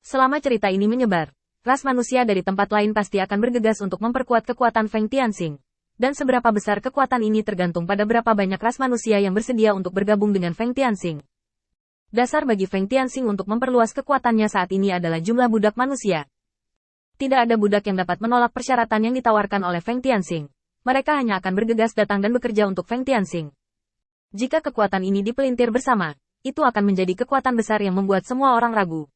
Selama cerita ini menyebar, ras manusia dari tempat lain pasti akan bergegas untuk memperkuat kekuatan Feng Tianxing. Dan seberapa besar kekuatan ini tergantung pada berapa banyak ras manusia yang bersedia untuk bergabung dengan Feng Tianxing. Dasar bagi Feng Tianxing untuk memperluas kekuatannya saat ini adalah jumlah budak manusia. Tidak ada budak yang dapat menolak persyaratan yang ditawarkan oleh Feng Tianxing. Mereka hanya akan bergegas datang dan bekerja untuk Feng Tianxing. Jika kekuatan ini dipelintir bersama, itu akan menjadi kekuatan besar yang membuat semua orang ragu.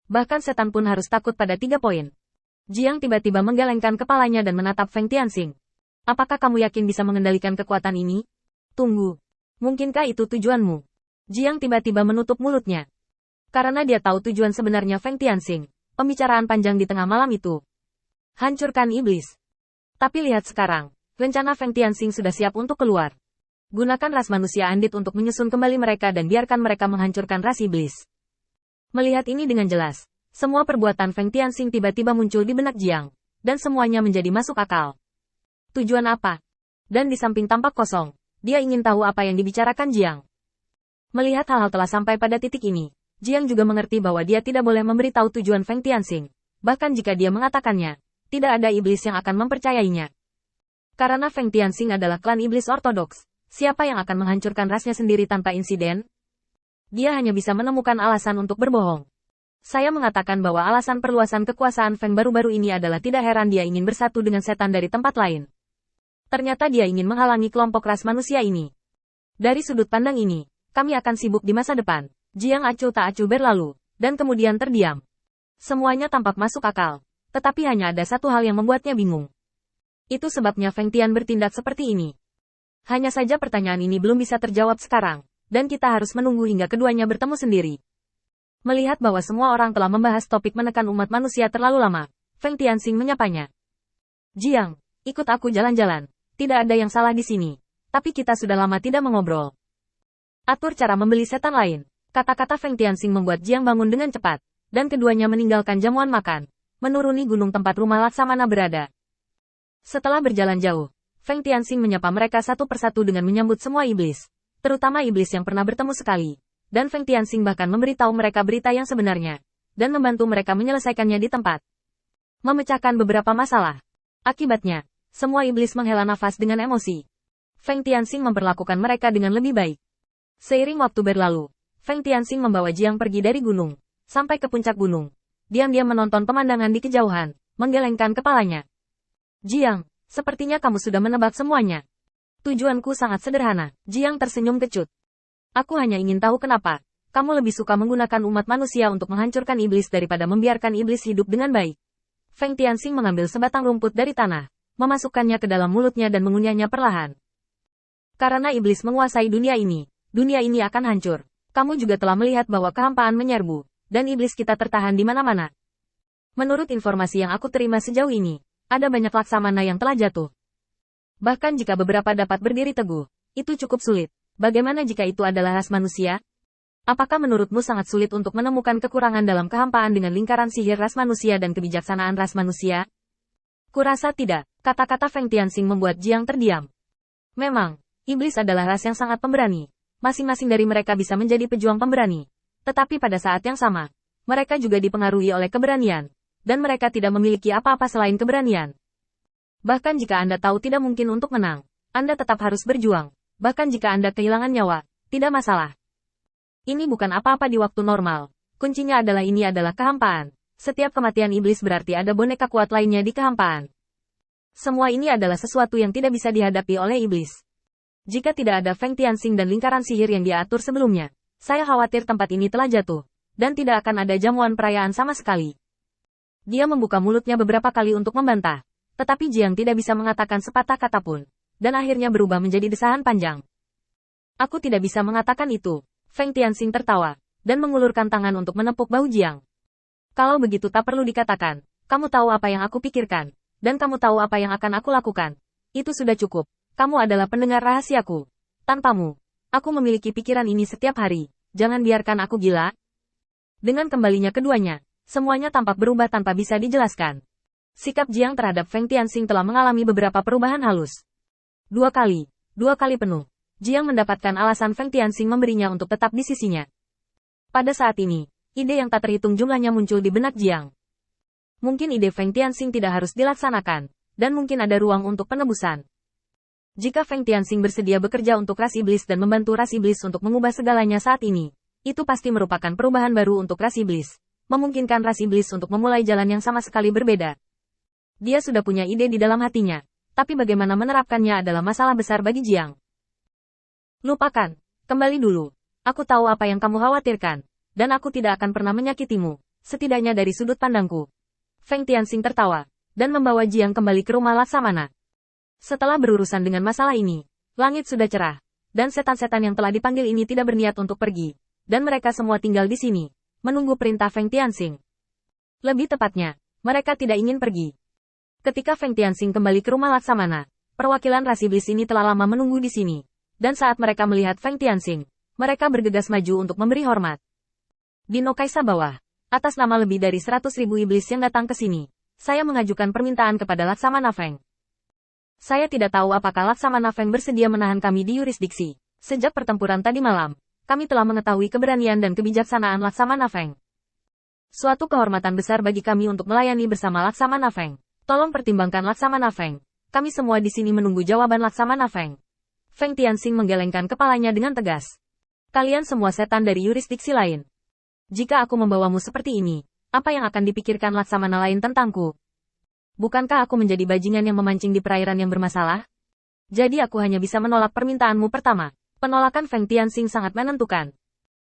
Bahkan setan pun harus takut pada 3 poin. Jiang tiba-tiba menggelengkan kepalanya dan menatap Feng Tianxing. Apakah kamu yakin bisa mengendalikan kekuatan ini? Tunggu. Mungkinkah itu tujuanmu? Jiang tiba-tiba menutup mulutnya. Karena dia tahu tujuan sebenarnya Feng Tianxing. Pembicaraan panjang di tengah malam itu. Hancurkan iblis. Tapi lihat sekarang. Rencana Feng Tianxing sudah siap untuk keluar. Gunakan ras manusia Andit untuk menyusun kembali mereka dan biarkan mereka menghancurkan ras iblis. Melihat ini dengan jelas, semua perbuatan Feng Tianxing tiba-tiba muncul di benak Jiang, dan semuanya menjadi masuk akal. Tujuan apa? Dan di samping tampak kosong, dia ingin tahu apa yang dibicarakan Jiang. Melihat hal-hal telah sampai pada titik ini, Jiang juga mengerti bahwa dia tidak boleh memberitahu tujuan Feng Tianxing, bahkan jika dia mengatakannya, tidak ada iblis yang akan mempercayainya. Karena Feng Tianxing adalah klan iblis ortodoks, siapa yang akan menghancurkan rasnya sendiri tanpa insiden? Dia hanya bisa menemukan alasan untuk berbohong. Saya mengatakan bahwa alasan perluasan kekuasaan Feng baru-baru ini adalah tidak heran dia ingin bersatu dengan setan dari tempat lain. Ternyata dia ingin menghalangi kelompok ras manusia ini. Dari sudut pandang ini, kami akan sibuk di masa depan. Jiang acuh tak acuh berlalu, dan kemudian terdiam. Semuanya tampak masuk akal, tetapi hanya ada satu hal yang membuatnya bingung. Itu sebabnya Feng Tian bertindak seperti ini. Hanya saja pertanyaan ini belum bisa terjawab sekarang. Dan kita harus menunggu hingga keduanya bertemu sendiri. Melihat bahwa semua orang telah membahas topik menekan umat manusia terlalu lama, Feng Tianxing menyapanya. Jiang, ikut aku jalan-jalan. Tidak ada yang salah di sini. Tapi kita sudah lama tidak mengobrol. Atur cara membeli setan lain. Kata-kata Feng Tianxing membuat Jiang bangun dengan cepat. Dan keduanya meninggalkan jamuan makan. Menuruni gunung tempat rumah Laksamana berada. Setelah berjalan jauh, Feng Tianxing menyapa mereka satu persatu dengan menyambut semua iblis. Terutama iblis yang pernah bertemu sekali. Dan Feng Tianxing bahkan memberitahu mereka berita yang sebenarnya. Dan membantu mereka menyelesaikannya di tempat. Memecahkan beberapa masalah. Akibatnya, semua iblis menghela nafas dengan emosi. Feng Tianxing memperlakukan mereka dengan lebih baik. Seiring waktu berlalu, Feng Tianxing membawa Jiang pergi dari gunung. Sampai ke puncak gunung. Diam-diam menonton pemandangan di kejauhan. Menggelengkan kepalanya. Jiang, sepertinya kamu sudah menebak semuanya. Tujuanku sangat sederhana. Jiang tersenyum kecut. Aku hanya ingin tahu kenapa kamu lebih suka menggunakan umat manusia untuk menghancurkan iblis daripada membiarkan iblis hidup dengan baik. Feng Tianxing mengambil sebatang rumput dari tanah, memasukkannya ke dalam mulutnya dan mengunyahnya perlahan. Karena iblis menguasai dunia ini akan hancur. Kamu juga telah melihat bahwa kehampaan menyerbu, dan iblis kita tertahan di mana-mana. Menurut informasi yang aku terima sejauh ini, ada banyak laksamana yang telah jatuh. Bahkan jika beberapa dapat berdiri teguh, itu cukup sulit. Bagaimana jika itu adalah ras manusia? Apakah menurutmu sangat sulit untuk menemukan kekurangan dalam kehampaan dengan lingkaran sihir ras manusia dan kebijaksanaan ras manusia? Kurasa tidak. Kata-kata Feng Tianxing membuat Jiang terdiam. Memang, iblis adalah ras yang sangat pemberani. Masing-masing dari mereka bisa menjadi pejuang pemberani. Tetapi pada saat yang sama, mereka juga dipengaruhi oleh keberanian. Dan mereka tidak memiliki apa-apa selain keberanian. Bahkan jika Anda tahu tidak mungkin untuk menang, Anda tetap harus berjuang. Bahkan jika Anda kehilangan nyawa, tidak masalah. Ini bukan apa-apa di waktu normal. Kuncinya ini adalah kehampaan. Setiap kematian iblis berarti ada boneka kuat lainnya di kehampaan. Semua ini adalah sesuatu yang tidak bisa dihadapi oleh iblis. Jika tidak ada Feng Tianxing dan lingkaran sihir yang dia atur sebelumnya, saya khawatir tempat ini telah jatuh. Dan tidak akan ada jamuan perayaan sama sekali. Dia membuka mulutnya beberapa kali untuk membantah. Tetapi Jiang tidak bisa mengatakan sepatah kata pun. Dan akhirnya berubah menjadi desahan panjang. Aku tidak bisa mengatakan itu. Feng Tianxing tertawa. Dan mengulurkan tangan untuk menepuk bahu Jiang. Kalau begitu tak perlu dikatakan. Kamu tahu apa yang aku pikirkan. Dan kamu tahu apa yang akan aku lakukan. Itu sudah cukup. Kamu adalah pendengar rahasiaku. Tanpamu, aku memiliki pikiran ini setiap hari. Jangan biarkan aku gila. Dengan kembalinya keduanya, semuanya tampak berubah tanpa bisa dijelaskan. Sikap Jiang terhadap Feng Tianxing telah mengalami beberapa perubahan halus. Dua kali penuh, Jiang mendapatkan alasan Feng Tianxing memberinya untuk tetap di sisinya. Pada saat ini, ide yang tak terhitung jumlahnya muncul di benak Jiang. Mungkin ide Feng Tianxing tidak harus dilaksanakan, dan mungkin ada ruang untuk penebusan. Jika Feng Tianxing bersedia bekerja untuk ras iblis dan membantu ras iblis untuk mengubah segalanya saat ini, itu pasti merupakan perubahan baru untuk ras iblis, memungkinkan ras iblis untuk memulai jalan yang sama sekali berbeda. Dia sudah punya ide di dalam hatinya, tapi bagaimana menerapkannya adalah masalah besar bagi Jiang. Lupakan, kembali dulu. Aku tahu apa yang kamu khawatirkan, dan aku tidak akan pernah menyakitimu, setidaknya dari sudut pandangku. Feng Tianxing tertawa, dan membawa Jiang kembali ke rumah Laksamana. Setelah berurusan dengan masalah ini, langit sudah cerah, dan setan-setan yang telah dipanggil ini tidak berniat untuk pergi, dan mereka semua tinggal di sini, menunggu perintah Feng Tianxing. Lebih tepatnya, mereka tidak ingin pergi. Ketika Feng Tianxing kembali ke rumah Laksamana, perwakilan ras iblis ini telah lama menunggu di sini, dan saat mereka melihat Feng Tianxing, mereka bergegas maju untuk memberi hormat. Di Nokaisa bawah, atas nama lebih dari 100.000 iblis yang datang ke sini, saya mengajukan permintaan kepada Laksamana Feng. Saya tidak tahu apakah Laksamana Feng bersedia menahan kami di yurisdiksi. Sejak pertempuran tadi malam, kami telah mengetahui keberanian dan kebijaksanaan Laksamana Feng. Suatu kehormatan besar bagi kami untuk melayani bersama Laksamana Feng. Tolong pertimbangkan Laksamana Feng. Kami semua di sini menunggu jawaban Laksamana Feng. Feng Tianxing menggelengkan kepalanya dengan tegas. Kalian semua setan dari yurisdiksi lain. Jika aku membawamu seperti ini, apa yang akan dipikirkan Laksamana lain tentangku? Bukankah aku menjadi bajingan yang memancing di perairan yang bermasalah? Jadi aku hanya bisa menolak permintaanmu pertama. Penolakan Feng Tianxing sangat menentukan.